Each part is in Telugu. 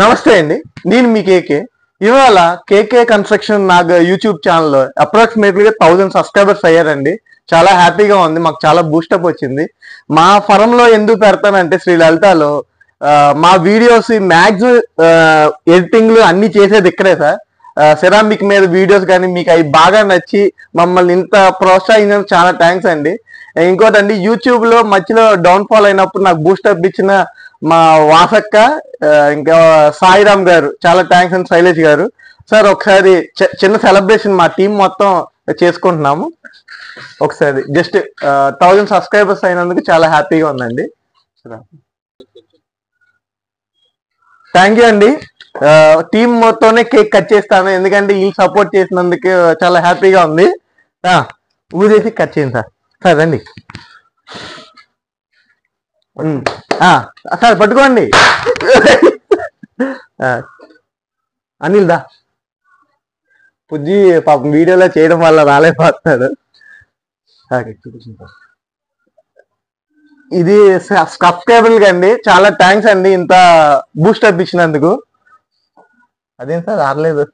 నమస్తే అండి, నేను మీ కేకే. ఇవాళ కేకే కన్స్ట్రక్షన్ నాకు యూట్యూబ్ ఛానల్లో అప్రాక్సిమేట్లీగా 1000 సబ్స్క్రైబర్స్ అయ్యారండి. చాలా హ్యాపీగా ఉంది, మాకు చాలా బూస్టప్ వచ్చింది. మా ఫరంలో ఎందుకు పెడతానంటే శ్రీ లలితాలో మా వీడియోస్ మ్యాక్సిమం ఎడిటింగ్లు అన్ని చేసేది ఇక్కడే సార్. సెరామిక్ మీద వీడియోస్ కానీ మీకు అవి బాగా నచ్చి మమ్మల్ని ఇంత ప్రోత్సహించినందుకు చాలా థ్యాంక్స్ అండి. ఇంకోటండి, యూట్యూబ్ లో మధ్యలో డౌన్ఫాల్ అయినప్పుడు నాకు బూస్టప్ ఇచ్చిన మా వాసక్క, ఇంకా సాయిరామ్ గారు చాలా థ్యాంక్స్ అండి. శైలేష్ గారు సార్, ఒకసారి చిన్న సెలబ్రేషన్ మా టీం మొత్తం చేసుకుంటున్నాము. ఒకసారి జస్ట్ 1000 సబ్స్క్రైబర్స్ అయినందుకు చాలా హ్యాపీగా ఉందండి. థ్యాంక్ యూ అండి. టీం మొత్తంనే కేక్ కట్ చేస్తాను, ఎందుకంటే వీళ్ళు సపోర్ట్ చేసినందుకు చాలా హ్యాపీగా ఉంది. ఊదేసి కట్ చేయండి సార్. సార్ రండి సార్, పట్టుకోండి. అనిల్ దా, పుజ్జి పాపం వీడియోలో చేయడం వల్ల రాలేకపోతున్నాడు. ఇది సబ్స్క్రైబుల్ అండి, చాలా థ్యాంక్స్ అండి ఇంత బూస్టప్ ఇచ్చినందుకు. అదేం సార్ రాలేదు.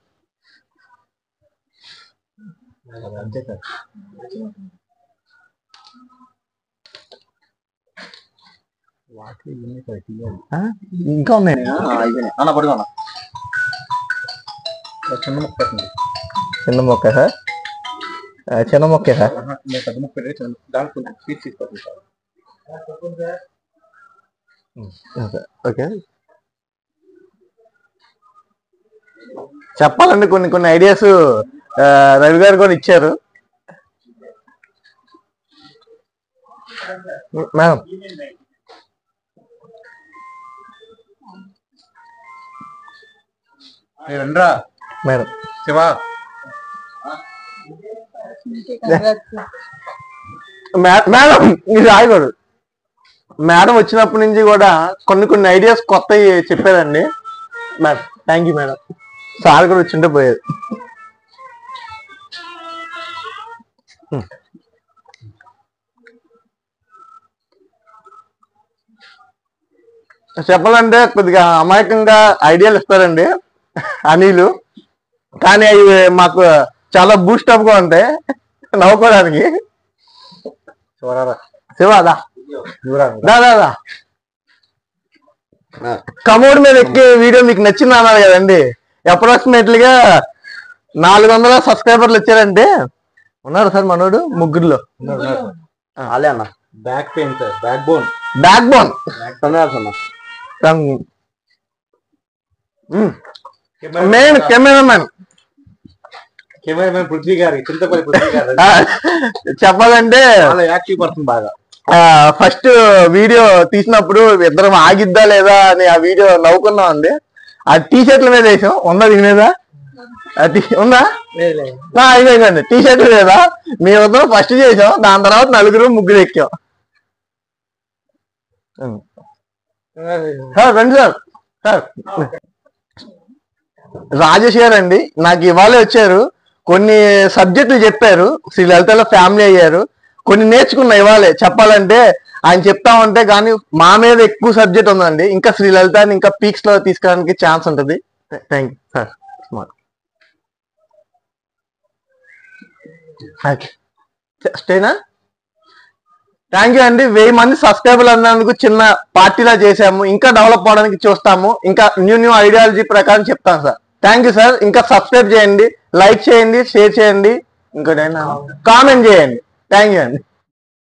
ఇంకా ఉన్నాయి చిన్న మొక్క సార్, చిన్న మొక్కే సార్. ఓకే, చెప్పాలండి కొన్ని ఐడియాస్ రవి గారు కూడా ఇచ్చారు. మేడం మేడం శివా, మేడం ఇది రాయకూడదు. మేడం వచ్చినప్పటి నుంచి కూడా కొన్ని ఐడియాస్ కొత్త చెప్పారండి. Madam thank you madam. Sir కూడా వచ్చింటే పోయేది. చెప్పాలంటే కొద్దిగా అమాయకంగా ఐడియాలు ఇస్తారండి అనిలు, కానీ అవి మాకు చాలా బూస్టప్ గా ఉంటాయి నవ్వుకోవడానికి. శివాదా దాదా కమోడ్ మీద ఎక్కే వీడియో మీకు నచ్చింది అన్నారు కదండి. అప్రాక్సిమేట్లీగా 400 సబ్స్క్రైబర్లు వచ్చారంటే ఉన్నారు సార్ మనోడు ముగ్గురులో. అలే అన్న back pain sir, back bone main cameraman Prithvi గారి చింతపల్లి పృథ్వీ గారు. చెప్పాలంటే యాక్టివ్ పర్సన్ బాగా. ఫస్ట్ వీడియో తీసినప్పుడు ఇద్దరం ఆగిద్దా లేదా అని ఆ వీడియో నవ్వుకున్నాం అండి. ఆ టీ షర్ట్ల మీద వేసాం, ఉందా దీని మీద ఉందా? ఇదండి టీ షర్ట్ల మీద మేము ఫస్ట్ చేసాం, దాని తర్వాత ముగ్గురు ఎక్కాం. సార్ రండి సార్. సార్ రాజేష్ గారు అండి నాకు ఇవాళే వచ్చారు, కొన్ని సబ్జెక్టులు చెప్పారు. శ్రీ లలితలో ఫ్యామిలీ అయ్యారు, కొన్ని నేర్చుకున్నా ఇవాళే. చెప్పాలంటే ఆయన చెప్తా ఉంటే కానీ మా మీద ఎక్కువ సబ్జెక్ట్ ఉందండి. ఇంకా శ్రీ లలితాన్ని ఇంకా పీక్స్ లో తీసుకోవడానికి ఛాన్స్ ఉంటుంది. Thank you sir. స్టేనా థ్యాంక్ యూ అండి. 1000 మంది సబ్స్క్రైబర్లు అన్నందుకు చిన్న పార్టీలా చేసాము. ఇంకా డెవలప్ అవడానికి చూస్తాము, ఇంకా న్యూ ఐడియాలజీ ప్రకారం చెప్తాను సార్. Thank you sir. ఇంకా సబ్స్క్రైబ్ చేయండి, లైక్ చేయండి, షేర్ చేయండి, ఇంకోటైనా కామెంట్ చేయండి. థ్యాంక్ యూ అండి.